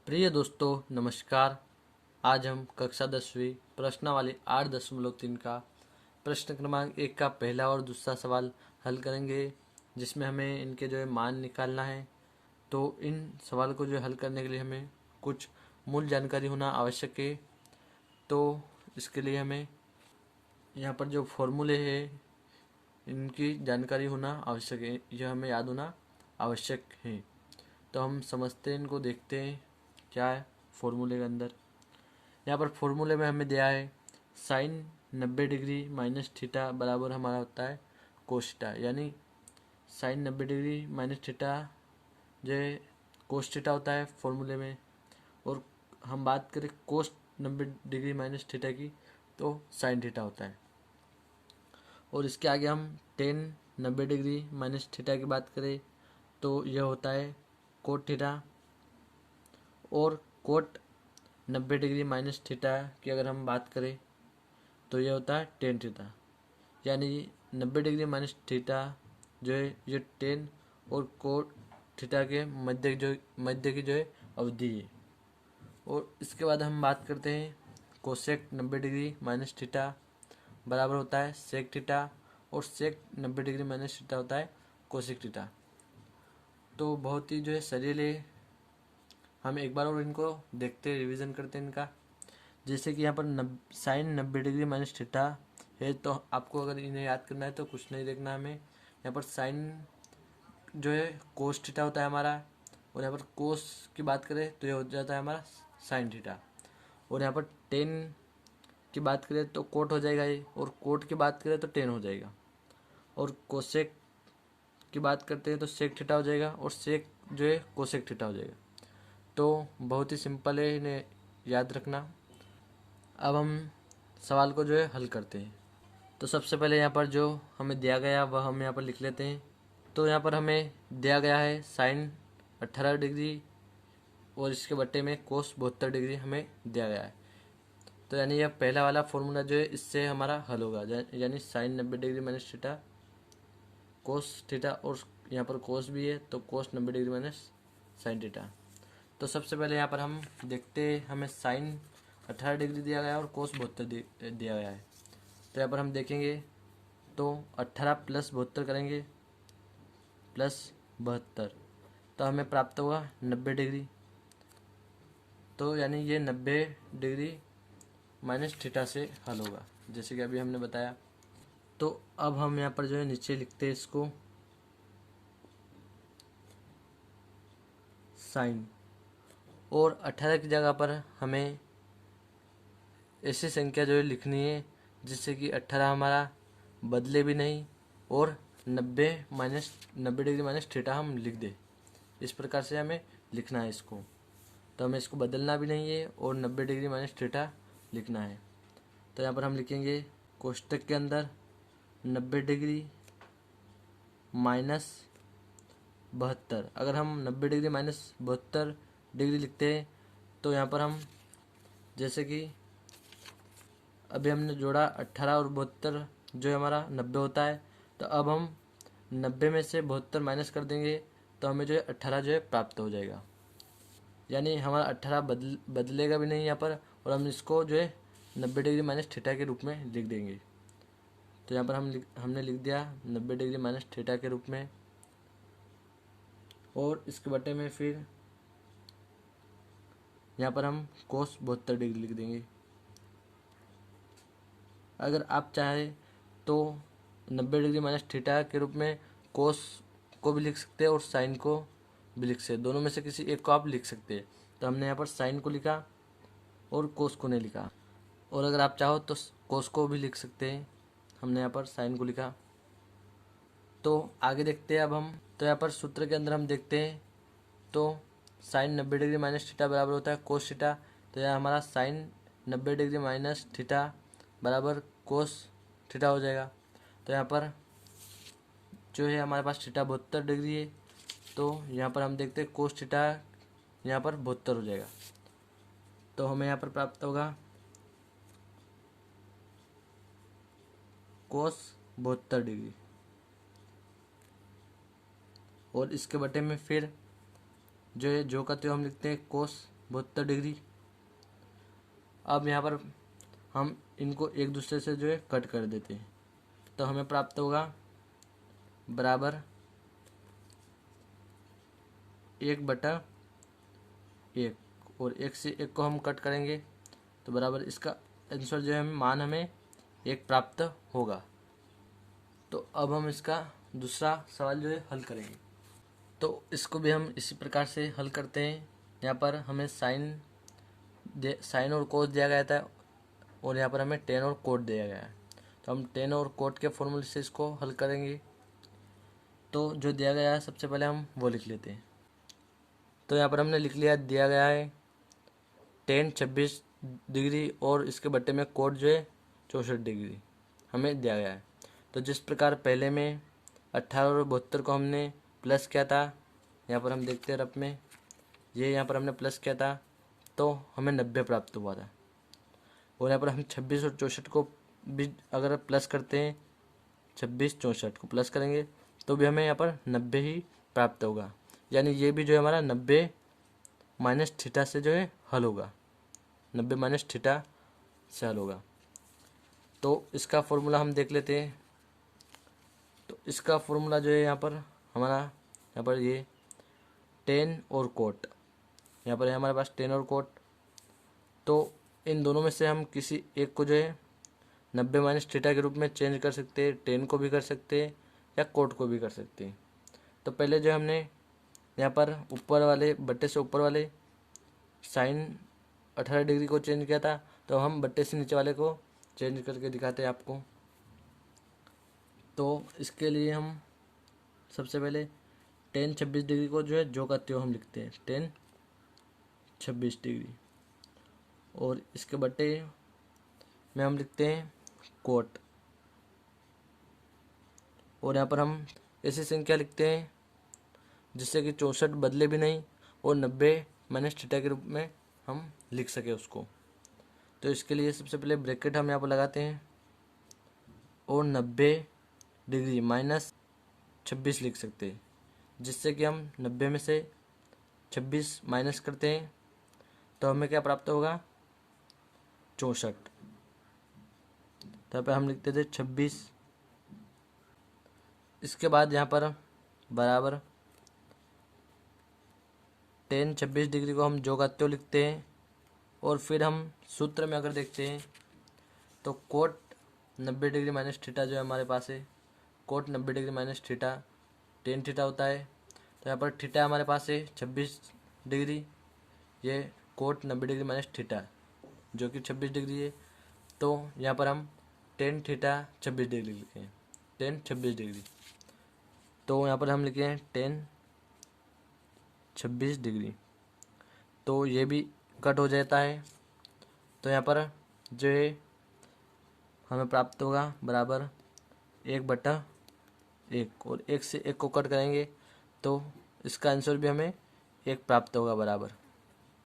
प्रिय दोस्तों नमस्कार। आज हम कक्षा 10वीं प्रश्नावली 8.3 का प्रश्न क्रमांक 1 का पहला और दूसरा सवाल हल करेंगे, जिसमें हमें इनके जो है मान निकालना है। तो इन सवाल को जो हल करने के लिए हमें कुछ मूल जानकारी होना आवश्यक है। तो इसके लिए हमें यहाँ पर जो फॉर्मूले हैं इनकी जानकारी होना आवश्यक है, यह हमें याद होना आवश्यक है। तो हम समझते हैं, इनको देखते हैं क्या है फॉर्मूले के अंदर। यहाँ पर फॉर्मूले में हमें दिया है साइन 90 डिग्री माइनस थीटा बराबर हमारा होता है कोस थीटा, यानी साइन 90 डिग्री माइनस थीटा जो है कोस थीटा होता है फॉर्मूले में। और हम बात करें कोस 90 डिग्री माइनस थीटा की तो साइन थीटा होता है। और इसके आगे हम टेन 90 डिग्री माइनस थीटा की बात करें तो यह होता है कोट थीटा। और कोट 90 डिग्री माइनस थीटा की अगर हम बात करें तो यह होता है टेन थीटा, यानी 90 डिग्री माइनस थीटा जो है ये टेन और कोट थीटा के मध्य की जो है अवधि है। और इसके बाद हम बात करते हैं कोसेक 90 डिग्री माइनस थीटा बराबर होता है सेक थीटा, और सेक 90 डिग्री माइनस थीटा होता है कोसेक थीटा। तो बहुत ही जो है सरल है। हम एक बार और इनको देखते हैं, रिवीजन करते हैं इनका। जैसे कि यहाँ पर साइन 90 डिग्री माइनस थीटा है, तो आपको अगर इन्हें याद करना है तो कुछ नहीं देखना हमें। यहाँ पर साइन जो है कोस थीटा होता है हमारा, और यहाँ पर कोस की बात करें तो ये हो जाता है हमारा साइन थीटा। और यहाँ पर टेन की बात करें तो कोट हो जाएगा ये, और कोट की बात करें तो टेन हो जाएगा। और कोसेक की बात करते हैं तो सेक थीटा हो जाएगा, और सेक जो है कोसेक थीटा हो जाएगा। तो बहुत ही सिंपल है, इन्हें याद रखना। अब हम सवाल को जो है हल करते हैं। तो सबसे पहले यहाँ पर जो हमें दिया गया वह हम यहाँ पर लिख लेते हैं। तो यहाँ पर हमें दिया गया है साइन 18 डिग्री और इसके बट्टे में कोस 72 डिग्री हमें दिया गया है। तो यानी यह पहला वाला फॉर्मूला जो है इससे हमारा हल होगा, यानी sine 90 degree minus theta cos theta, और यहाँ पर कोस भी है तो cos 90 degree minus sine theta. तो सबसे पहले यहाँ पर हम देखते हैं, हमें साइन 18 डिग्री दिया गया है और कोस 72 दिया गया है। तो यहाँ पर हम देखेंगे तो 18 प्लस 72 करेंगे प्लस 72, तो हमें प्राप्त होगा 90 डिग्री। तो यानी ये 90 डिग्री माइनस थीटा से हल होगा, जैसे कि अभी हमने बताया। तो अब हम यहाँ पर जो है नीचे लिखते हैं इसको साइन, और 18 की जगह पर हमें ऐसी संख्या जो है लिखनी है जिससे कि 18 हमारा बदले भी नहीं, और 90 डिग्री माइनस थीटा हम लिख दें। इस प्रकार से हमें लिखना है इसको। तो हमें इसको बदलना भी नहीं है और 90 डिग्री माइनस थीटा लिखना है। तो यहाँ पर हम लिखेंगे कोष्टक के अंदर 90 डिग्री माइनस 72। अगर हम 90 डिग्री माइनस 72 डिग्री लिखते हैं तो यहाँ पर हम जैसे कि अभी हमने जोड़ा 18 और 72 जो हमारा 90 होता है, तो अब हम 90 में से 72 माइनस कर देंगे तो हमें जो है 18 जो है प्राप्त हो जाएगा। यानी हमारा 18 बदलेगा भी नहीं यहाँ पर, और हम इसको जो है 90 डिग्री माइनस थीटा के रूप में लिख देंगे। तो यहाँ पर हमने लिख दिया 90 डिग्री माइनस थीटा के रूप में, और इसके बटे में फिर यहाँ पर हम कोस 72 डिग्री लिख देंगे। अगर आप चाहें तो 90 डिग्री माइनस थीटा के रूप में कोस को भी लिख सकते हैं और साइन को भी लिख सकते हैं, दोनों में से किसी एक को आप लिख सकते हैं। तो हमने यहाँ पर साइन को लिखा और कोस को नहीं लिखा, और अगर आप चाहो तो कोस को भी लिख सकते हैं, हमने यहाँ पर साइन को लिखा। तो आगे देखते हैं अब हम। तो यहाँ पर सूत्र के अंदर हम देखते हैं तो साइन 90 डिग्री माइनस थीटा बराबर होता है कोस थीटा। तो यहाँ हमारा साइन 90 डिग्री माइनस थीटा बराबर कोस थीटा हो जाएगा। तो यहाँ पर जो है हमारे पास थीटा 72 डिग्री है, तो यहाँ पर हम देखते हैं कोस थीटा यहाँ पर 72 हो जाएगा। तो हमें यहाँ पर प्राप्त होगा कोस 72 डिग्री, और इसके बटे में फिर जो है जो का त्यों हम लिखते हैं कोस 72 डिग्री। अब यहाँ पर हम इनको एक दूसरे से जो है कट कर देते हैं, तो हमें प्राप्त होगा बराबर 1/1, और 1 से 1 को हम कट करेंगे तो बराबर इसका आंसर जो है मान हमें 1 प्राप्त होगा। तो अब हम इसका दूसरा सवाल जो है हल करेंगे। तो इसको भी हम इसी प्रकार से हल करते हैं। यहाँ पर हमें साइन और कोस दिया गया था, और यहाँ पर हमें टेन और कोट दिया गया है। तो हम टेन और कोट के फॉर्मूले से इसको हल करेंगे। तो जो दिया गया है सबसे पहले हम वो लिख लेते हैं। तो यहाँ पर हमने लिख लिया, दिया गया है टेन 26 डिग्री और इसके बट्टे में कोट जो है 64 डिग्री हमें दिया गया है। तो जिस प्रकार पहले में 18 और 72 को हमने प्लस किया था, यहाँ पर हम देखते हैं रफ में, ये यहाँ पर हमने प्लस किया था तो हमें 90 प्राप्त हुआ था। और यहाँ पर हम 26 और 64 को भी अगर प्लस करते हैं, 26 64 को प्लस करेंगे तो भी हमें यहाँ पर 90 ही प्राप्त होगा। यानी ये भी जो है हमारा 90 माइनस थीटा से जो है हल होगा, 90 माइनस थीटा से हल होगा। तो इसका फॉर्मूला हम देख लेते हैं। तो इसका फॉर्मूला जो है यहाँ पर हमारा, यहाँ पर ये टेन और कोट, यहाँ पर है हमारे पास टेन और कोट। तो इन दोनों में से हम किसी एक को जो है 90 माइनस थीटा के रूप में चेंज कर सकते हैं, टेन को भी कर सकते हैं या कोट को भी कर सकते हैं। तो पहले जो हमने यहाँ पर ऊपर वाले बट्टे से ऊपर वाले साइन 18 डिग्री को चेंज किया था, तो हम बट्टे से नीचे वाले को चेंज करके दिखाते हैं आपको। तो इसके लिए हम सबसे पहले टेन 26 डिग्री को जो है जो का त्यों हम लिखते हैं, टेन 26 डिग्री, और इसके बट्टे में हम लिखते हैं कोट। और यहाँ पर हम ऐसी संख्या लिखते हैं जिससे कि 64 बदले भी नहीं और 90 माइनस थीटा के रूप में हम लिख सके उसको। तो इसके लिए सबसे पहले ब्रैकेट हम यहाँ पर लगाते हैं और 90 डिग्री माइनस 26 लिख सकते हैं, जिससे कि हम 90 में से 26 माइनस करते हैं तो हमें क्या प्राप्त होगा, 64। तो यहाँ पर हम लिखते थे 26। इसके बाद यहाँ पर बराबर टेन 26 डिग्री को हम जो का त्यों लिखते हैं, और फिर हम सूत्र में अगर देखते हैं तो कोट 90 डिग्री माइनस थीटा जो है हमारे पास है, cot 90 degree minus theta tan theta होता है। तो यहाँ पर थीटा हमारे पास है 26 डिग्री, ये कोट 90 डिग्री माइनस थीटा जो कि 26 डिग्री है। तो यहाँ पर हम टेन थीटा 26 डिग्री लिखे हैं, टेन 26 डिग्री। तो यहाँ पर हम लिखे हैं टेन 26 डिग्री, तो ये भी कट हो जाता है। तो यहाँ पर जो है हमें प्राप्त होगा बराबर 1/1, और 1 से 1 को कट करेंगे तो इसका आंसर भी हमें 1 प्राप्त होगा बराबर।